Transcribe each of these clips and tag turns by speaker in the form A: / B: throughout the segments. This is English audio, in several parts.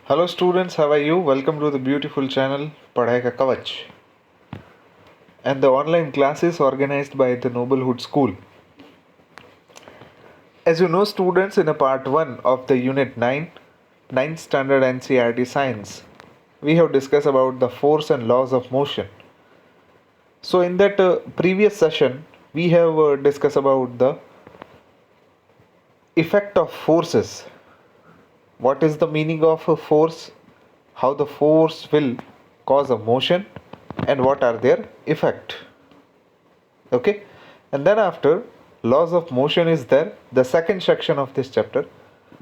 A: Hello students, how are you? Welcome to the beautiful channel Padhai Ka Kavach and the online classes organized by the Noblehood School. As you know students, in a part 1 of the UNIT-9, 9th standard Ncert science, we have discussed about the force and laws of motion. So in that previous session, we have discussed about the effect of forces. What is the meaning of a force? How the force will cause a motion and what are their effect. Okay, and then after laws of motion is there, the second section of this chapter.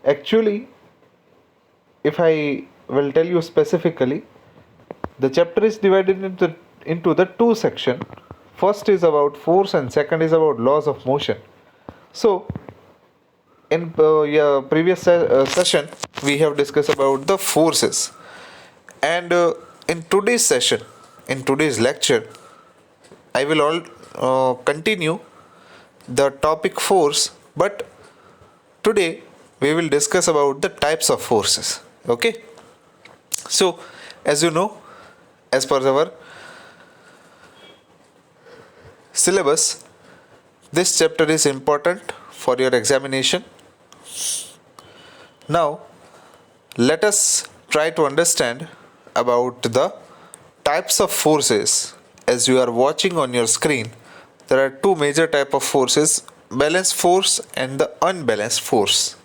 A: Actually, if I will tell you specifically, the chapter is divided into the two section. First is about force and second is about laws of motion. So in previous session we have discussed about the forces, and in today's session, in today's lecture, I will all continue the topic force, but today we will discuss about the types of forces. Okay, so as you know, as per our syllabus, this chapter is important for your examination. Now let us try to understand about the types of forces. As you are watching on your screen, there are two major type of forces: balanced force and the unbalanced force.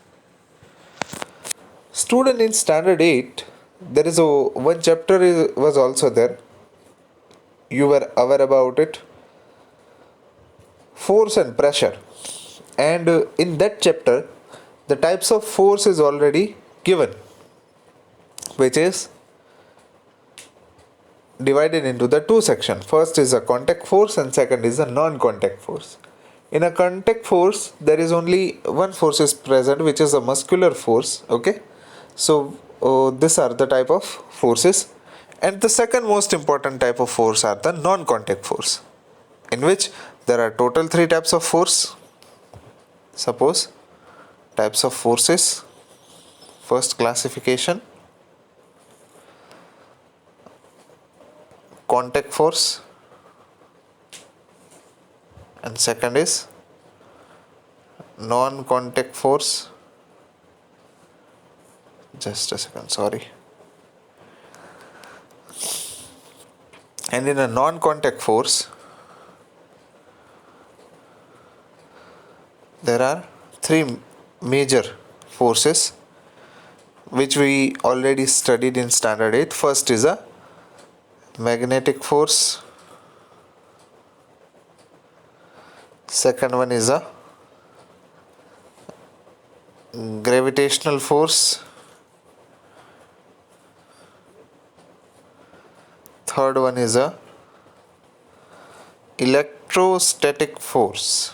A: Student, in standard 8, there is a one chapter was also there. You were aware about it, force and pressure, and in that chapter the types of force is already given, which is divided into the two sections. First is a contact force and second is a non-contact force. In a contact force, there is only one force is present, which is a muscular force. Okay, so these are the type of forces, and the second most important type of force are the non-contact force, in which there are total three types of force. Suppose types of forces. First classification: contact force, and second is non-contact force. Just a second, sorry. And in a non-contact force, there are three major forces which we already studied in standard 8. First is a magnetic force, second one is a gravitational force, third one is a electrostatic force.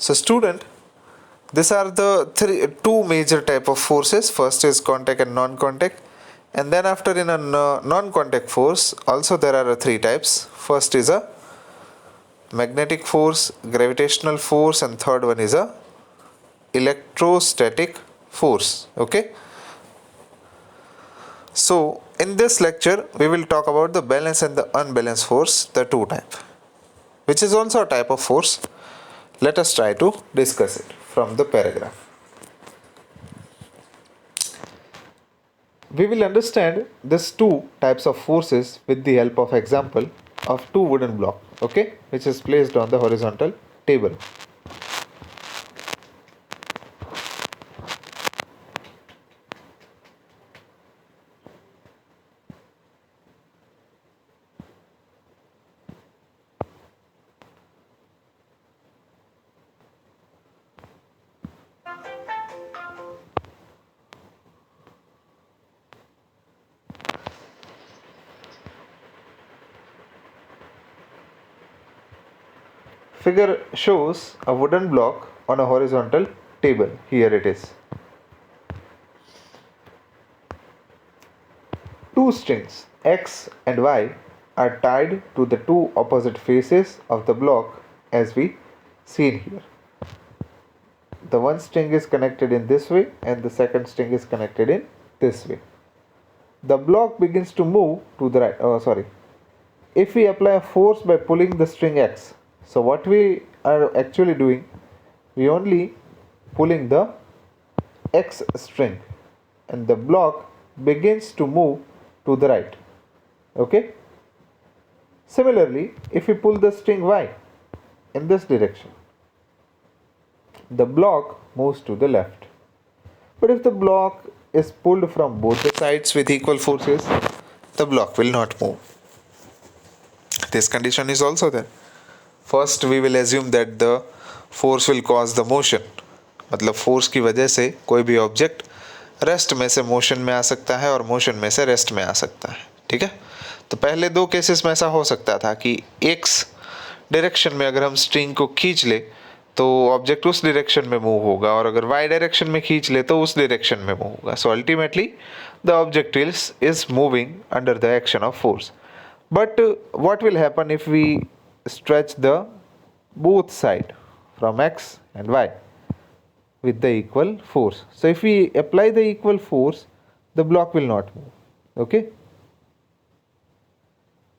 A: So student, these are the two major type of forces. First is contact and non-contact, and then after, in a non-contact force also there are three types. First is a magnetic force, gravitational force, and third one is a electrostatic force. Okay, so in this lecture we will talk about the balanced and the unbalanced force, the two type, which is also a type of force. Let us try to discuss it from the paragraph. We will understand these two types of forces with the help of example of two wooden blocks, okay, which is placed on the horizontal table. Figure shows a wooden block on a horizontal table. Here it is. Two strings X and Y are tied to the two opposite faces of the block as we seen here. the one string is connected in this way and the second string is connected in this way. The block begins to move to the right. If we apply a force by pulling the string X, so what we are actually doing, we only pulling the X string and the block begins to move to the right. Okay. Similarly, if we pull the string Y in this direction, the block moves to the left. But if the block is pulled from both the sides with equal forces, the block will not move. This condition is also there. First we will assume that the force will cause the motion. मतलब force की वजह से कोई भी object rest में से motion में आ सकता है और मोशन में से रेस्ट में आ सकता है. ठीक है. तो पहले दो केसेस में ऐसा हो सकता था कि एक्स डायरेक्शन में अगर हम स्ट्रिंग को खींच ले तो ऑब्जेक्ट उस डायरेक्शन में मूव होगा और अगर वाई डायरेक्शन में खींच ले तो उस डायरेक्शन में मूव होगा. So ultimately the object is moving under the action of force. But what will happen if we stretch the both side from x and y with the equal force? So if we apply the equal force, the block will not move. Okay.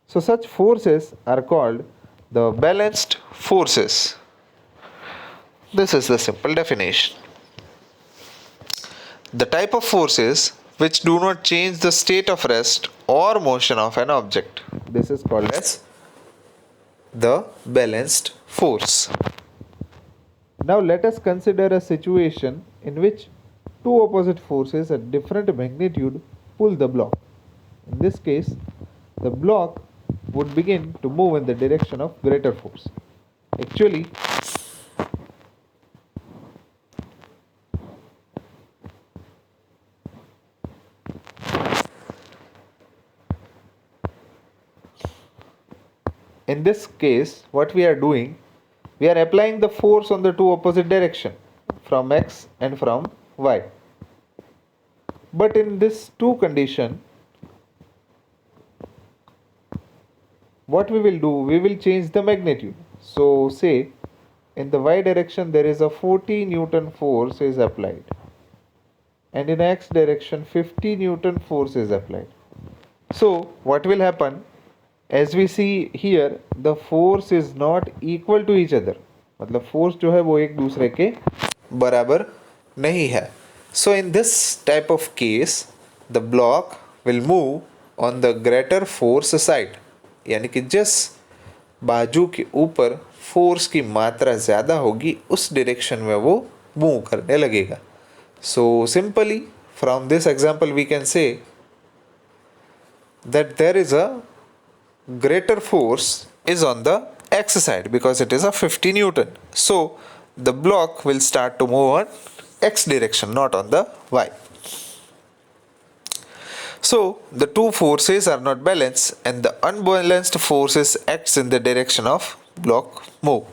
A: So such forces are called the balanced forces. This is the simple definition. The type of forces which do not change the state of rest or motion of an object. This is called as the balanced force. Now let us consider a situation in which two opposite forces at different magnitude pull the block. In this case, the block would begin to move in the direction of greater force. Actually, in this case, what we are doing, we are applying the force on the two opposite direction from x and from y. But in this two condition, what we will do, we will change the magnitude. So say in the y direction there is a 40 Newton force is applied and in x direction 50 Newton force is applied. So what will happen? As we see here, the force is not equal to each other. मतलब force जो है वो एक दूसरे के बराबर नहीं है. So in this type of case, the block will move on the greater force side. यानी कि जिस बाजू के ऊपर फोर्स की मात्रा ज़्यादा होगी उस डायरेक्शन में वो मूव करने लगेगा. So simply from this example we can say that there is a greater force is on the x side because it is a 50 Newton. So the block will start to move on x direction, not on the y. So the two forces are not balanced and the unbalanced forces acts in the direction of block move.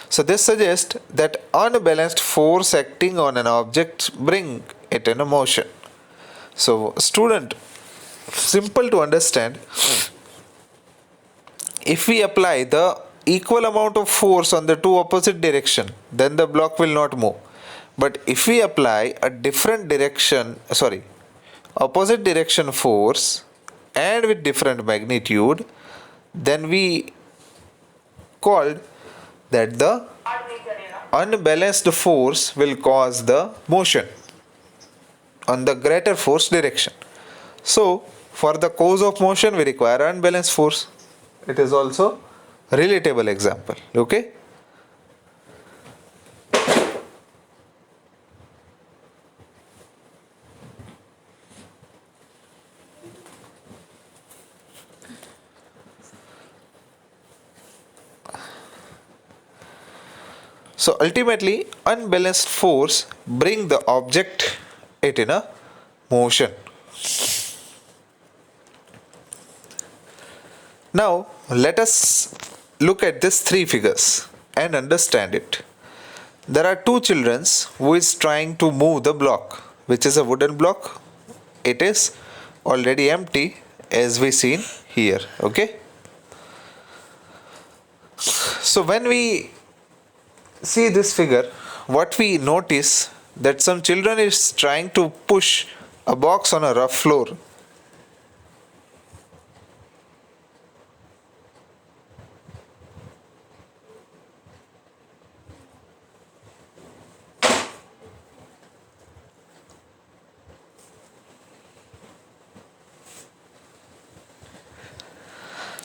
A: So this suggests that unbalanced force acting on an object bring it in a motion. So student, simple to understand, if we apply the equal amount of force on the two opposite direction, then the block will not move. But if we apply a different direction, opposite direction force and with different magnitude, then we called that the unbalanced force will cause the motion on the greater force direction. So for the cause of motion we require unbalanced force. It is also a relatable example. Okay. So ultimately unbalanced force bring the object it in a motion. Now let us look at these three figures and understand it. There are two children who is trying to move the block, which is a wooden block. It is already empty as we seen here. Okay. So when we see this figure, what we notice that some children is trying to push a box on a rough floor.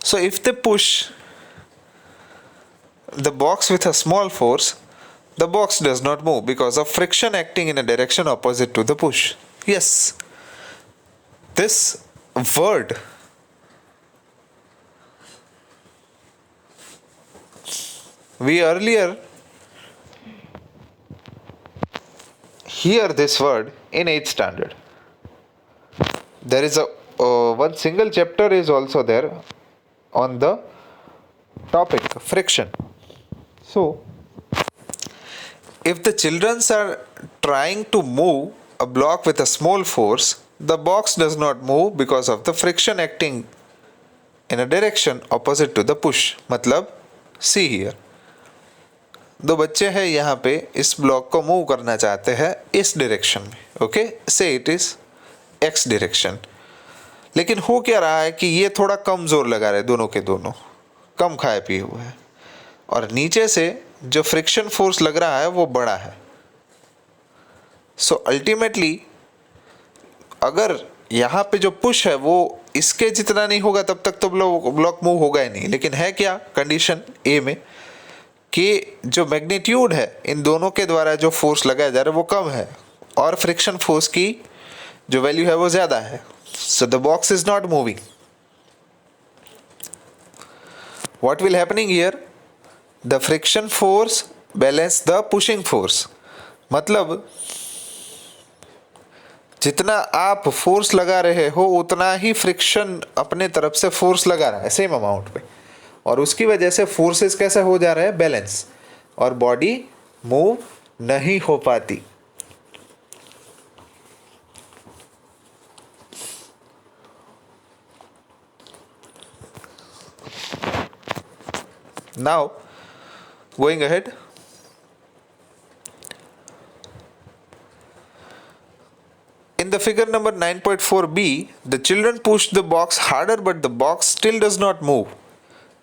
A: So if they push the box with a small force, the box does not move because of friction acting in a direction opposite to the push. Yes, this word we earlier hear this word in 8th standard. There is a one single chapter is also there on the topic friction. So if the children are trying to move a block with a small force, the box does not move because of the friction acting in a direction opposite to the push. मतलब see here, दो बच्चे हैं यहाँ पे इस block को move करना चाहते हैं इस डायरेक्शन में, ओके, से इट इज एक्स डायरेक्शन, लेकिन हो क्या रहा है कि ये थोड़ा कम जोर लगा रहे दोनों के दोनों, कम खाए पिए हुए हैं, और नीचे से जो फ्रिक्शन फोर्स लग रहा है वो बड़ा है. सो अल्टीमेटली अगर यहाँ पे जो पुश है वो इसके जितना नहीं होगा तब तक तो ब्लॉक मूव होगा ही नहीं. लेकिन है क्या कंडीशन ए में कि जो मैग्नीट्यूड है इन दोनों के द्वारा जो फोर्स लगाया जा रहा है वो कम है और फ्रिक्शन फोर्स की जो वैल्यू है वो ज़्यादा है. So the box is not moving. What will happening here, the friction force balance the pushing force. मतलब जितना आप फोर्स लगा रहे हो उतना ही फ्रिक्शन अपने तरफ से फोर्स लगा रहा है सेम अमाउंट पे, और उसकी वजह से फोर्सेस कैसे हो जा रहे हैं बैलेंस, और बॉडी मूव नहीं हो पाती. Now going ahead, in the figure number 9.4b, the children push the box harder but the box still does not move.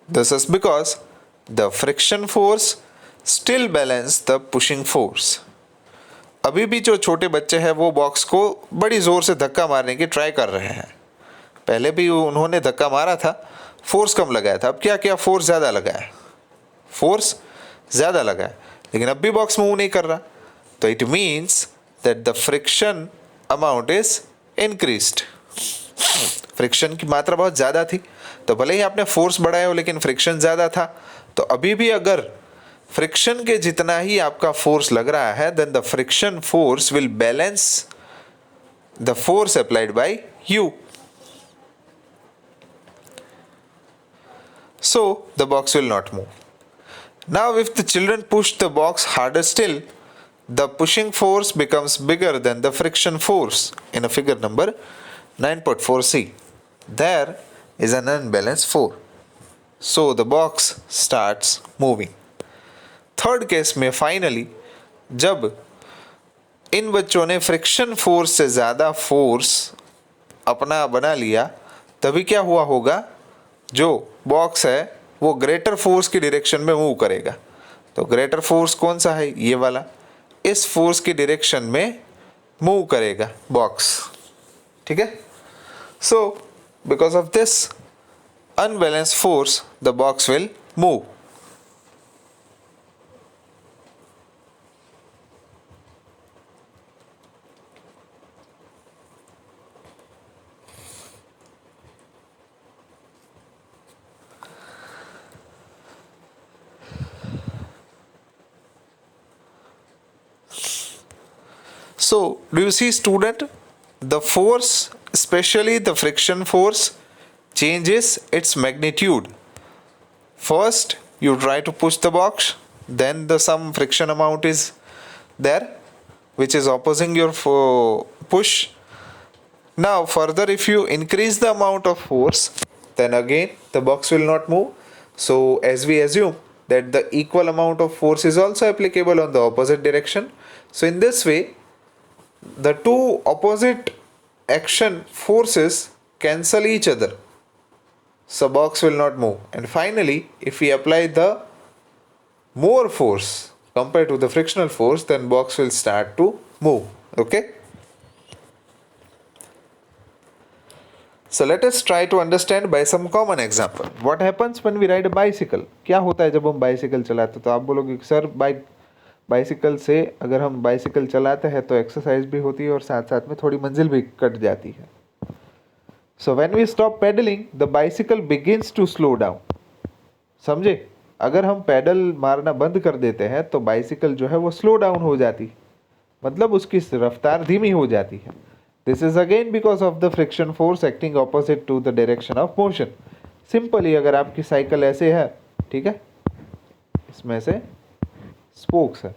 A: This is because the friction force still balance the pushing force. अभी भी जो छोटे बच्चे हैं वो box को बड़ी ज़ोर से धक्का मारने की ट्राई कर रहे हैं. पहले भी उन्होंने धक्का मारा था, फोर्स कम लगाया था, अब क्या किया, फोर्स ज़्यादा लगाया, फोर्स ज़्यादा लगाया, लेकिन अब भी बॉक्स मूव नहीं कर रहा. तो it means that the friction amount is increased. Friction की मात्रा बहुत ज़्यादा थी, तो भले ही आपने फोर्स बढ़ाया हो लेकिन फ्रिक्शन ज़्यादा था. तो अभी भी अगर फ्रिक्शन के जितना ही आपका फोर्स लग रहा है then the friction force will balance the force applied by you. So the box will not move. Now if the children push the box harder still, the pushing force becomes bigger than the friction force in a figure number 9.4c. There is an unbalanced force. So the box starts moving. Third case में finally जब इन बच्चों ने friction force से ज़्यादा force अपना बना लिया तभी क्या हुआ होगा, जो बॉक्स है वो ग्रेटर फोर्स की डायरेक्शन में मूव करेगा. तो ग्रेटर फोर्स कौन सा है, ये वाला, इस फोर्स की डायरेक्शन में मूव करेगा बॉक्स. ठीक है. So because of this unbalance force the box will move. So, do you see student, the force, especially the friction force, changes its magnitude. First, you try to push the box, then some friction amount is there, which is opposing your push. Now, further, if you increase the amount of force, then again the box will not move. So, as we assume that the equal amount of force is also applicable on the opposite direction. So in this way, the two opposite action forces cancel each other. So box will not move. And finally, if we apply the more force compared to the frictional force, then box will start to move. Okay. So let us try to understand by some common example. What happens when we ride a bicycle? क्या होता है जब हम bicycle चलाते हैं? तो आप बोलोगे सर बाइसिकल से अगर हम बाइसिकल चलाते हैं तो एक्सरसाइज भी होती है और साथ साथ में थोड़ी मंजिल भी कट जाती है. So when we stop pedaling, the bicycle begins to slow down. समझे? अगर हम पैडल मारना बंद कर देते हैं तो बाइसिकल जो है वो स्लो डाउन हो जाती है, मतलब उसकी रफ्तार धीमी हो जाती है. This is again because of the friction force acting opposite to the direction of motion. Simply अगर आपकी साइकिल ऐसे है, ठीक है, इसमें से स्पोक्स है,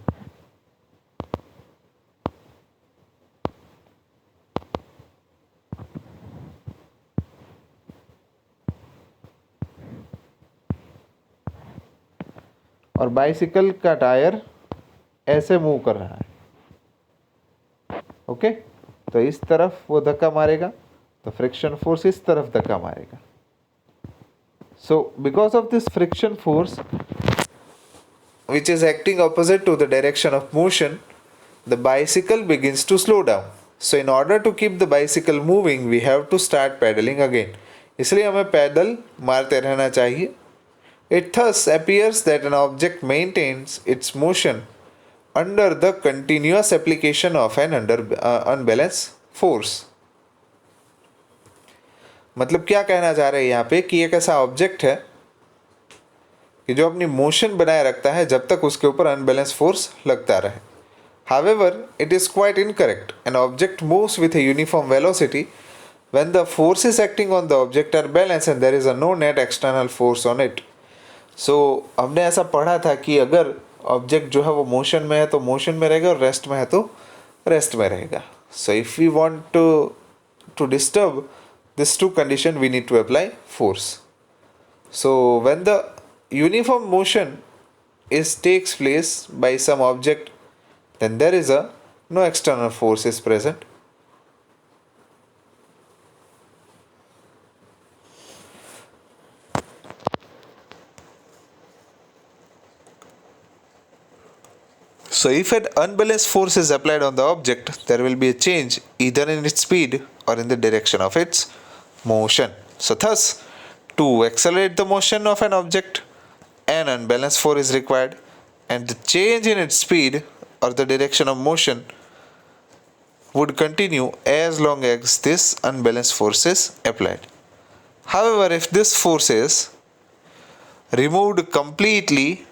A: और बाइसिकल का टायर ऐसे मूव कर रहा है. ओके, तो इस तरफ वो धक्का मारेगा तो फ्रिक्शन फोर्स इस तरफ धक्का मारेगा. So because of this friction force which is acting opposite to the direction of motion, the bicycle begins to slow down. So in order to keep the bicycle moving, we have to start pedaling again. इसलिए हमें pedal मारते रहना चाहिए. It thus appears that an object maintains its motion under the continuous application of an unbalanced force. मतलब क्या कहना चाह रहे हैं यहाँ पे कि एक ऐसा ऑब्जेक्ट है कि जो अपनी मोशन बनाए रखता है जब तक उसके ऊपर अनबैलेंस फोर्स लगता रहे. However, it is quite incorrect. An object moves with a uniform velocity when the forces acting on the object are balanced and there is a no net external force on it. So हमने ऐसा पढ़ा था कि अगर object जो है वो motion में है तो मोशन में रहेगा और रेस्ट में है तो रेस्ट में रहेगा. So if we want to disturb this two condition, we need to apply force. So when the uniform motion takes place by some object, then there is a no external force is present. So if an unbalanced force is applied on the object, there will be a change either in its speed or in the direction of its motion. So thus, to accelerate the motion of an object, an unbalanced force is required, and the change in its speed or the direction of motion would continue as long as this unbalanced force is applied. However, if this force is removed completely,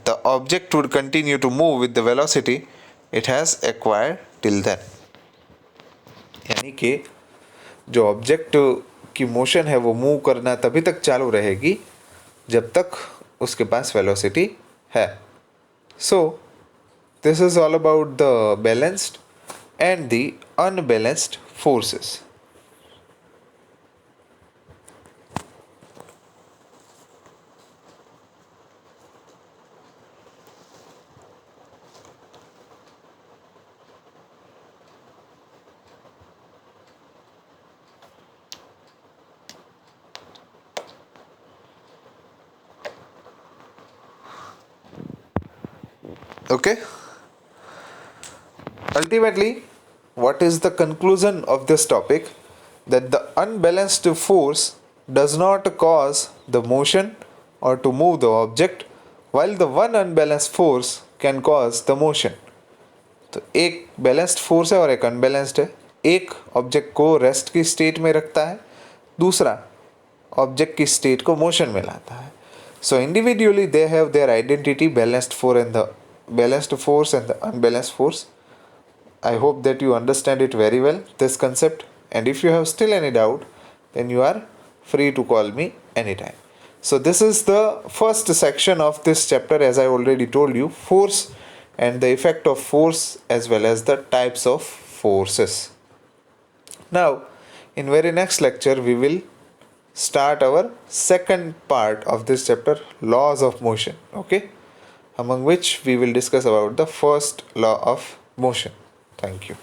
A: the object would continue to move with the velocity it has acquired till then. यानी कि जो object की motion है वो move करना तभी तक चालू रहेगी जब तक उसके पास वेलोसिटी है. So this is all about the balanced and the unbalanced forces. Okay. Ultimately, what is the conclusion of this topic? That the unbalanced force does not cause the motion or to move the object, while the one unbalanced force can cause the motion. तो एक balanced force है और एक unbalanced है. एक object को rest की state में रखता है, दूसरा ऑब्जेक्ट की स्टेट को मोशन में लाता है. So individually they have their identity, balanced force and the unbalanced force. I hope that you understand it very well, this concept, and if you have still any doubt, then you are free to call me anytime. So this is the first section of this chapter, as I already told you, force and the effect of force as well as the types of forces. Now in very next lecture we will start our second part of this chapter, laws of motion. Okay, among which we will discuss about the first law of motion. Thank you.